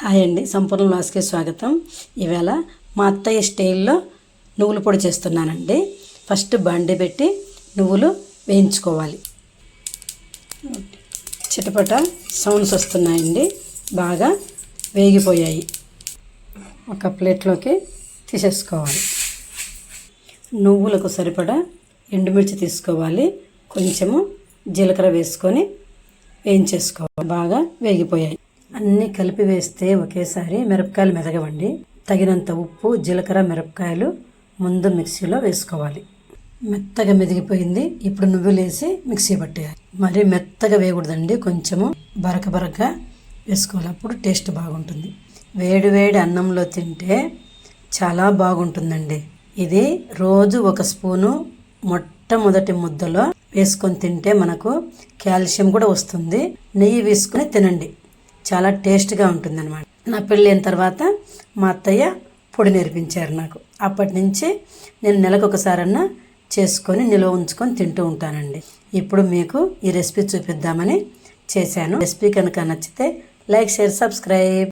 Hi అండి, సంపూర్ణ లాస్కి స్వాగతం. ఈవేళ మా అత్తయ్య స్టైల్లో నువ్వుల పొడి చేస్తున్నానండి. ఫస్ట్ బండి పెట్టి నువ్వులు వేయించుకోవాలి. చిటపట సౌండ్స్ వస్తున్నాయండి, బాగా వేగిపోయాయి. ఒక ప్లేట్లోకి తీసేసుకోవాలి. నువ్వులకు సరిపడా ఎండుమిర్చి తీసుకోవాలి, కొంచెము జీలకర్ర వేసుకొని వేయించేసుకోవాలి. బాగా వేగిపోయాయి. అన్నీ కలిపి వేస్తే ఒకేసారి మిరపకాయలు మెదగవండి. తగినంత ఉప్పు, జీలకర్ర, మిరపకాయలు ముందు మిక్సీలో వేసుకోవాలి. మెత్తగా మెదిగిపోయింది. ఇప్పుడు నువ్వులు వేసి మిక్సీ పట్టేయాలి. మరీ మెత్తగా వేయకూడదండి, కొంచెము బరకగా వేసుకోవాలి, అప్పుడు టేస్ట్ బాగుంటుంది. వేడి వేడి అన్నంలో తింటే చాలా బాగుంటుందండి. ఇది రోజు ఒక స్పూను మొట్టమొదటి ముద్దలో వేసుకొని తింటే మనకు కాల్షియం కూడా వస్తుంది. నెయ్యి వేసుకొని తినండి, చాలా టేస్ట్గా ఉంటుంది అన్నమాట. నా పెళ్ళైన తర్వాత మా అత్తయ్య పొడి నేర్పించారు నాకు. అప్పటి నుంచి నేను నెలకు ఒకసారన్నా చేసుకొని నిల్వ ఉంచుకొని తింటూ ఉంటానండి. ఇప్పుడు మీకు ఈ రెసిపీ చూపిద్దామని చేశాను. రెసిపీ కనుక నచ్చితే లైక్, షేర్, సబ్స్క్రైబ్.